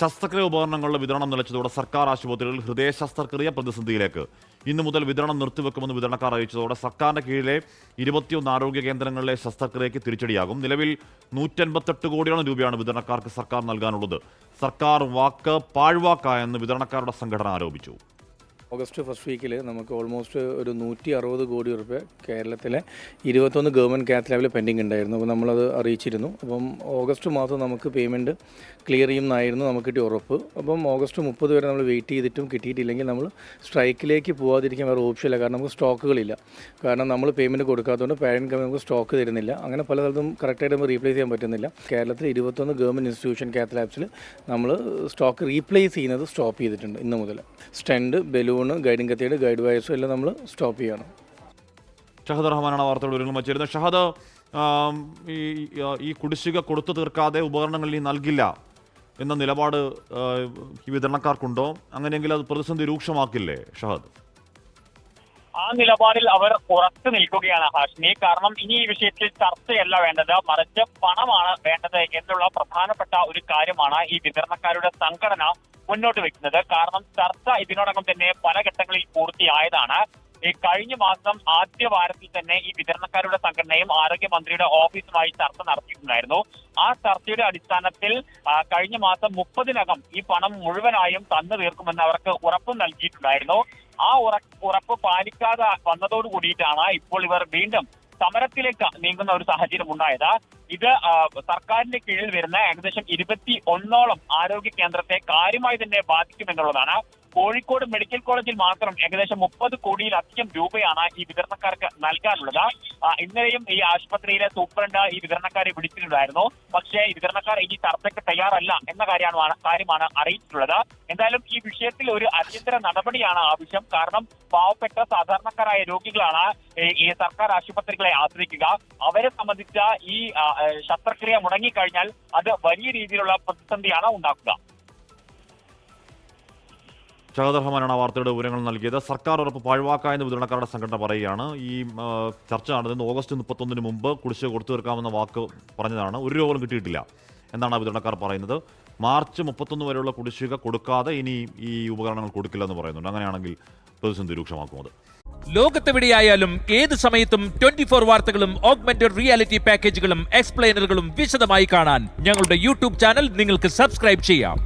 ശസ്ത്രക്രിയ ഉപകരണങ്ങളുടെ വിതരണം നിലച്ചതോടെ സർക്കാർ ആശുപത്രികളിൽ ഹൃദയ ശസ്ത്രക്രിയ പ്രതിസന്ധിയിലേക്ക്. ഇന്നു മുതൽ വിതരണം നിർത്തിവെക്കുമെന്ന് വിതരണക്കാർ അറിയിച്ചതോടെ സർക്കാരിന്റെ കീഴിലെ 21 ആരോഗ്യ കേന്ദ്രങ്ങളിലെ ശസ്ത്രക്രിയയ്ക്ക് തിരിച്ചടിയാകും. നിലവിൽ 158 കോടിയോളം രൂപയാണ് വിതരണക്കാർക്ക് സർക്കാർ നൽകാനുള്ളത്. സർക്കാർ വാക്ക് പാഴ്വാക്കായെന്ന് വിതരണക്കാരുടെ സംഘടന ആരോപിച്ചു. ഓഗസ്റ്റ് ഫസ്റ്റ് വീക്കിൽ നമുക്ക് ഓൾമോസ്റ്റ് ഒരു 160 കോടി രൂപ കേരളത്തിലെ 21 ഗവൺമെൻറ് കാത്ത് ലാബിൽ പെൻഡിങ് ഉണ്ടായിരുന്നു. അപ്പോൾ നമ്മളത് അറിയിച്ചിരുന്നു. അപ്പം ഓഗസ്റ്റ് മാസം നമുക്ക് പേയ്മെൻറ്റ് ക്ലിയർ ചെയ്യുമെന്നായിരുന്നു നമുക്ക് കിട്ടിയ ഉറപ്പ്. അപ്പം ഓഗസ്റ്റ് 30 വരെ നമ്മൾ വെയിറ്റ് ചെയ്തിട്ടും കിട്ടിയിട്ടില്ലെങ്കിൽ നമ്മൾ സ്ട്രൈക്കിലേക്ക് പോകാതിരിക്കാൻ വേറെ ഓപ്ഷനില്ല. കാരണം നമുക്ക് സ്റ്റോക്കുകളില്ല. കാരണം നമ്മൾ പേയ്മെൻറ്റ് കൊടുക്കാത്തതുകൊണ്ട് പാരൻറ്റ് കമ്പനി നമുക്ക് സ്റ്റോക്ക് തരുന്നില്ല. അങ്ങനെ പല സ്ഥലത്തും കറക്റ്റായിട്ട് നമുക്ക് റീപ്ലേസ് ചെയ്യാൻ പറ്റുന്നില്ല. കേരളത്തിൽ 21 ഗവൺമെൻറ് ഇൻസ്റ്റിറ്റ്യൂഷൻ കാത്ത് ലാബ്സിൽ നമ്മൾ സ്റ്റോക്ക് റീപ്ലേസ് ചെയ്യുന്നത് സ്റ്റോപ്പ് ചെയ്തിട്ടുണ്ട്. ഇന്ന് മുതൽ സ്റ്റെൻഡ്, ബലൂൺ, ഗൈഡിംഗ് കത്തിയുടെ ഗൈഡ് വയർസും എല്ലാം നമ്മൾ സ്റ്റോപ്പ് ചെയ്യണം. ഷഹദ് റഹ്മാനാണ് വാർത്തകൾ വിവരങ്ങൾ വച്ചിരുന്നത്. ഷഹദ്, ഈ കുടിശ്ശിക കൊടുത്തു തീർക്കാതെ ഉപകരണങ്ങൾ ഇനി നൽകില്ല എന്ന നിലപാട് ഈ വിതരണക്കാർക്കുണ്ടോ? അങ്ങനെയെങ്കിൽ അത് പ്രതിസന്ധി രൂക്ഷമാക്കില്ലേ ഷഹദ്? ആ നിലപാടിൽ അവർ ഉറച്ചു നിൽക്കുകയാണ് ഹാഷ്മി. കാരണം ഇനി ഈ വിഷയത്തിൽ ചർച്ചയല്ല വേണ്ടത്, മറിച്ച് പണമാണ് വേണ്ടത് എന്നുള്ള പ്രധാനപ്പെട്ട ഒരു കാര്യമാണ് ഈ വിതരണക്കാരുടെ സംഘടന മുന്നോട്ട് വെക്കുന്നത്. കാരണം ചർച്ച ഇതിനോടകം തന്നെ പല ഘട്ടങ്ങളിൽ പൂർത്തിയായതാണ്. ഈ കഴിഞ്ഞ മാസം ആദ്യ വാരത്തിൽ തന്നെ ഈ വിതരണക്കാരുടെ സംഘടനയും ആരോഗ്യമന്ത്രിയുടെ ഓഫീസുമായി ചർച്ച നടത്തിയിട്ടുണ്ടായിരുന്നു. ആ ചർച്ചയുടെ അടിസ്ഥാനത്തിൽ കഴിഞ്ഞ മാസം 30-നകം ഈ പണം മുഴുവനായും തന്നു തീർക്കുമെന്ന് അവർക്ക് ഉറപ്പ് നൽകിയിട്ടുണ്ടായിരുന്നു. ആ ഉറപ്പ് പാലിക്കാതെ വന്നതോടു കൂടിയിട്ടാണ് ഇപ്പോൾ ഇവർ വീണ്ടും സമരത്തിലേക്ക് നീങ്ങുന്ന ഒരു സാഹചര്യം ഉണ്ടായത്. ഇത് സർക്കാരിന്റെ കീഴിൽ വരുന്ന ഏകദേശം 21ഓളം ആരോഗ്യ കേന്ദ്രത്തെ കാര്യമായി തന്നെ ബാധിക്കുമെന്നുള്ളതാണ്. കോഴിക്കോട് മെഡിക്കൽ കോളേജിൽ മാത്രം ഏകദേശം 30 കോടിയിലധികം രൂപയാണ് ഈ വിതരണക്കാർക്ക് നൽകാനുള്ളത്. ഇന്നലെയും ഈ ആശുപത്രിയിലെ സൂപ്രണ്ട് ഈ വിതരണക്കാരെ വിളിച്ചിട്ടുണ്ടായിരുന്നു. പക്ഷേ ഈ വിതരണക്കാർ ഇനി ചർച്ചയ്ക്ക് തയ്യാറല്ല എന്ന കാര്യമാണ് അറിയിച്ചിട്ടുള്ളത്. എന്തായാലും ഈ വിഷയത്തിൽ ഒരു അടിയന്തര നടപടിയാണ് ആവശ്യം. കാരണം പാവപ്പെട്ട സാധാരണക്കാരായ രോഗികളാണ് ഈ സർക്കാർ ആശുപത്രികളെ ആശ്രയിക്കുക. അവരെ സംബന്ധിച്ച ഈ ശസ്ത്രക്രിയ മുടങ്ങിക്കഴിഞ്ഞാൽ അത് വലിയ രീതിയിലുള്ള പ്രതിസന്ധിയാണ് ഉണ്ടാക്കുക. ഷഹദ് റഹ്മാനാണ് വാർത്തയുടെ വിവരങ്ങൾ നൽകിയത്. സർക്കാർ ഉറപ്പ് പാഴ്വാക്കായെന്ന് വിതരണക്കാരുടെ സംഘടന പറയുകയാണ്. ഈ ചർച്ച നടന്നത് ഓഗസ്റ്റ് 31 മുമ്പ് കുടിശ്ശിക കൊടുത്തു തീർക്കാമെന്ന വാക്ക് പറഞ്ഞതാണ്. ഒരു രൂപ പോലും കിട്ടിയിട്ടില്ല എന്നാണ് വിതരണക്കാർ പറയുന്നത്. മാർച്ച് 31 വരെയുള്ള കുടിശ്ശിക കൊടുക്കാതെ ഇനി ഈ ഉപകരണങ്ങൾ കൊടുക്കില്ലെന്ന് പറയുന്നുണ്ട്. അങ്ങനെയാണെങ്കിൽ പ്രതിസന്ധി രൂക്ഷമാക്കും. ലോകത്തെവിടെയായാലും ഏത് സമയത്തും 24 വാർത്തകളും ഓഗ്മെന്റഡ് റിയാലിറ്റി പാക്കേജുകളും എക്സ്പ്ലെയിനറുകളും വിശദമായി കാണാൻ ഞങ്ങളുടെ യൂട്യൂബ് ചാനൽ നിങ്ങൾക്ക് സബ്സ്ക്രൈബ് ചെയ്യാം.